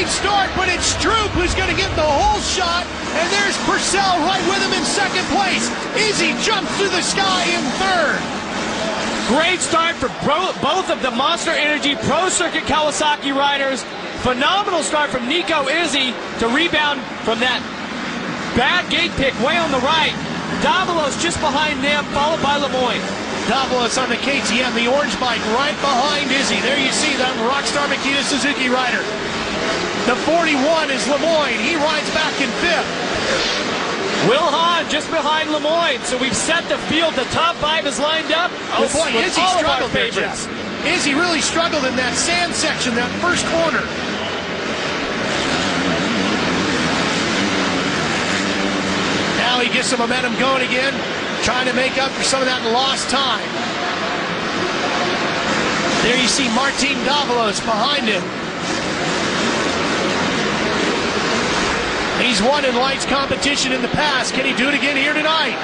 great start, but it's Stroop who's going to get the whole shot, and there's Purcell right with him in second place. Izzy jumps through the sky in third. Great start for both of the Monster Energy Pro Circuit Kawasaki riders. Phenomenal start from Nico Izzy to rebound from that bad gate pick way on the right. Davalos just behind them, followed by Lemoyne. Davalos on the KTM, the orange bike right behind Izzy. There you see that Rockstar Makita Suzuki rider. The 41 is Lemoyne. He rides back in fifth. Will Hahn just behind Lemoyne. So we've set the field. The top five is lined up. Oh boy, Izzy struggled there, favorites. Izzy really struggled in that sand section, that first corner. Now he gets some momentum going again, trying to make up for some of that lost time. There you see Martin Davalos behind him. He's won in lights competition in the past. Can he do it again here tonight?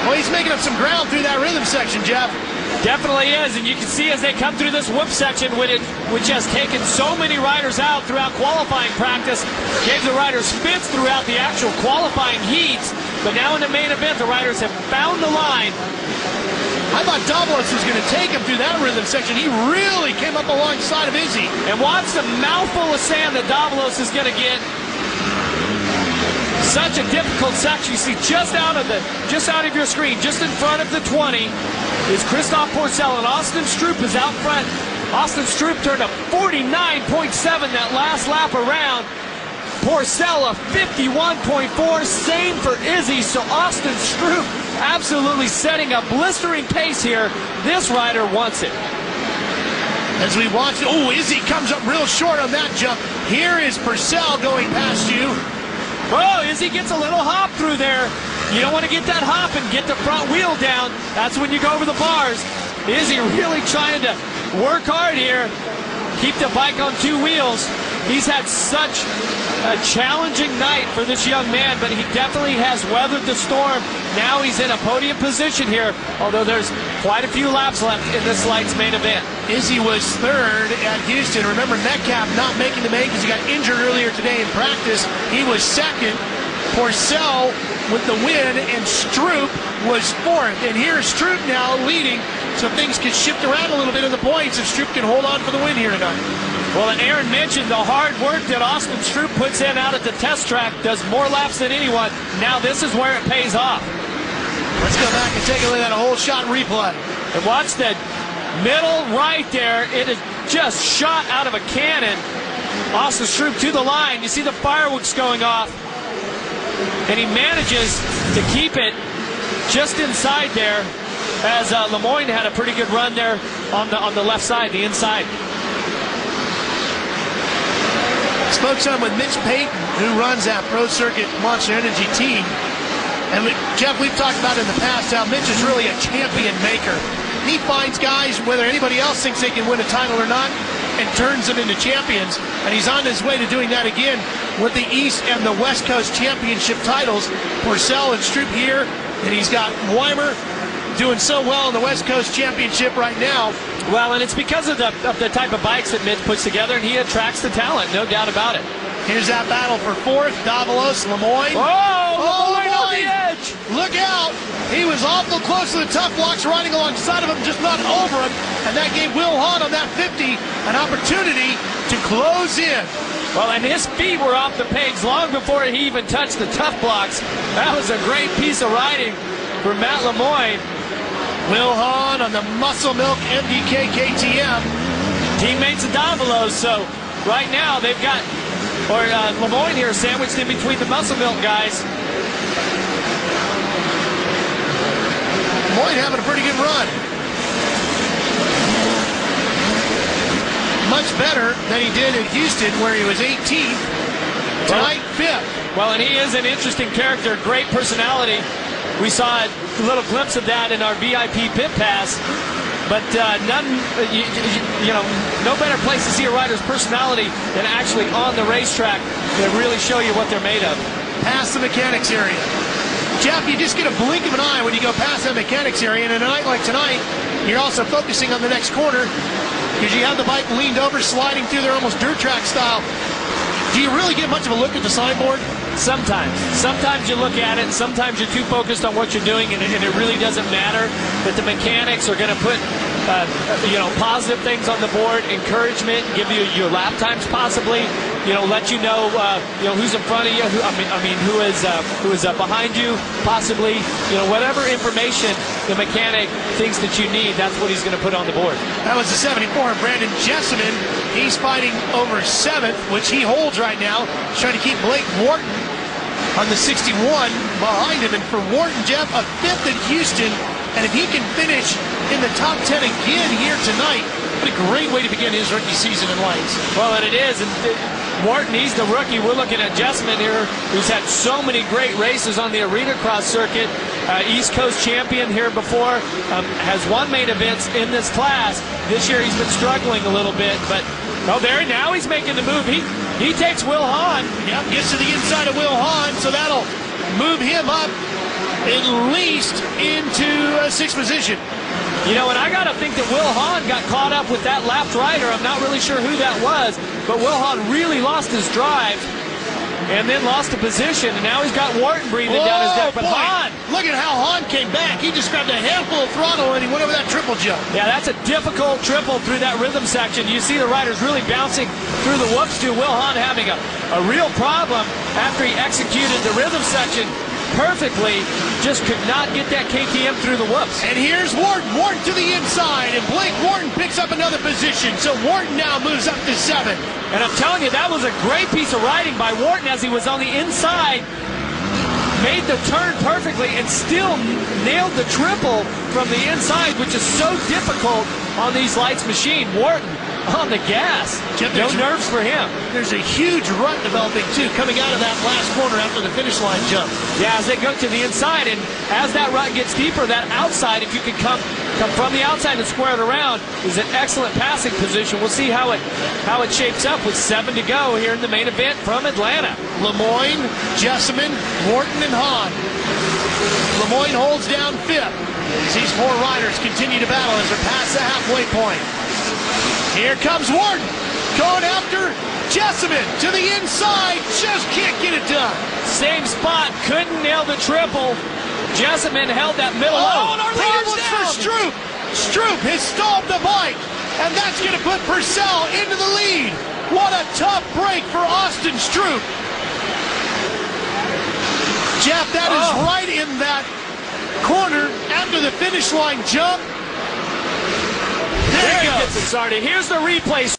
Well, he's making up some ground through that rhythm section, Jeff. Definitely is, and you can see as they come through this whoop section, which has taken so many riders out throughout qualifying practice, gave the riders fits throughout the actual qualifying heats, but now in the main event, the riders have found the line. I thought Davalos was going to take him through that rhythm section. He really came up alongside of Izzy. And watch the mouthful of sand that Davalos is going to get. Such a difficult section. You see just out of your screen, just in front of the 20, is Christoph Purcell, and Austin Stroop is out front. Austin Stroop turned a 49.7 that last lap around. Purcell a 51.4, same for Izzy. So Austin Stroop absolutely setting a blistering pace here. This rider wants it. As we watch, oh, Izzy comes up real short on that jump. Here is Purcell going past you. Oh, Izzy gets a little hop through there. You don't want to get that hop and get the front wheel down. That's when you go over the bars. Izzy really trying to work hard here. Keep the bike on two wheels. He's had such a challenging night for this young man, but he definitely has weathered the storm. Now he's in a podium position here, although there's quite a few laps left in this lights main event. Izzy was third at Houston. Remember, Metcalf not making the main because he got injured earlier today in practice. He was second. Purcell with the win, and Stroop was fourth. And here's Stroop now leading, so things can shift around a little bit in the points if Stroop can hold on for the win here tonight. Well, and Aaron mentioned the hard work that Austin Stroop puts in out at the test track, does more laps than anyone. Now this is where it pays off. Let's go back and take a look at a whole shot replay. And watch that middle right there. It is just shot out of a cannon. Austin Stroop to the line. You see the fireworks going off. And he manages to keep it just inside there, as Lemoyne had a pretty good run there on the left side, the inside. Spoke some with Mitch Payton, who runs that Pro Circuit Monster Energy team. And Jeff, we've talked about in the past how Mitch is really a champion maker. He finds guys, whether anybody else thinks they can win a title or not, and turns them into champions. And he's on his way to doing that again with the East and the West Coast Championship titles. Purcell and Stroop here, and he's got Weimer doing so well in the West Coast Championship right now. Well, and it's because of the type of bikes that Mitch puts together, and he attracts the talent, no doubt about it. Here's that battle for fourth. Davalos, Lemoyne. Oh, Lemoyne on the edge. Look out. He was awful close to the tough blocks, riding alongside of him, just not over him. And that gave Will Hahn on that 50 an opportunity to close in. Well, and his feet were off the pegs long before he even touched the tough blocks. That was a great piece of riding for Matt Lemoyne. Will Hahn on the Muscle Milk MDK KTM. Teammates of Davalos, so right now they've got Lemoyne here sandwiched in between the Muscle Milk guys. Lemoyne having a pretty good run. Much better than he did in Houston, where he was 18th. Tonight, 5th. Well, and he is an interesting character, great personality. We saw a little glimpse of that in our VIP pit pass. But no better place to see a rider's personality than actually on the racetrack to really show you what they're made of. Past the mechanics area. Jeff, you just get a blink of an eye when you go past that mechanics area, and in a night like tonight, you're also focusing on the next corner because you have the bike leaned over, sliding through there almost dirt track style. Do you really get much of a look at the signboard? Sometimes. Sometimes you look at it, sometimes you're too focused on what you're doing, and it really doesn't matter that the mechanics are going to put positive things on the board, encouragement, give you your lap times possibly, let you know who's in front of you, who is behind you possibly, whatever information the mechanic thinks that you need, that's what he's going to put on the board. That was the 74 of Brandon Jessamine. He's fighting over 7th, which he holds right now. He's trying to keep Blake Wharton on the 61 behind him. And for Wharton, Jeff, a 5th at Houston. And if he can finish in the top 10 again here tonight, what a great way to begin his rookie season in lights. Well, and it is. And Wharton, he's the rookie. We're looking at Jessamine here, who's had so many great races on the arena cross circuit. East Coast champion here before, has won main events in this class. This year he's been struggling a little bit, but now he's making the move. He takes Will Hahn. Yep, gets to the inside of Will Hahn, so that'll move him up at least into 6th position. And I got to think that Will Hahn got caught up with that lapped rider. I'm not really sure who that was, but Will Hahn really lost his drive and then lost a position, and now he's got Wharton breathing down his neck. But boy, Hahn, look at how Hahn came back. He just grabbed a handful of throttle and he went over that triple jump. Yeah, that's a difficult triple through that rhythm section. You see the riders really bouncing through the whoops to Will Hahn having a real problem after he executed the rhythm section perfectly, just could not get that KTM through the whoops. And here's Wharton to the inside, and Blake Wharton picks up another position, so Wharton now moves up to 7th. And I'm telling you, that was a great piece of riding by Wharton as he was on the inside, made the turn perfectly, and still nailed the triple from the inside, which is so difficult on these lights machine. Wharton on the gas. No nerves for him. There's a huge rut developing, too, coming out of that last corner after the finish line jump. Yeah, as they go to the inside, and as that rut gets deeper, that outside, if you can come from the outside and square it around, is an excellent passing position. We'll see how it shapes up with 7 to go here in the main event from Atlanta. Lemoyne, Jessamine, Wharton, and Hahn. Lemoyne holds down 5th as these 4 riders continue to battle as they're past the halfway point. Here comes Wharton, going after Jessamine to the inside, just can't get it done. Same spot, couldn't nail the triple. Jessamine held that middle low. And our problems for Stroop. Stroop has stalled the bike, and that's going to put Purcell into the lead. What a tough break for Austin Stroop. Jeff, that is right in that corner after the finish line jump. There he gets it started. Here's the replay.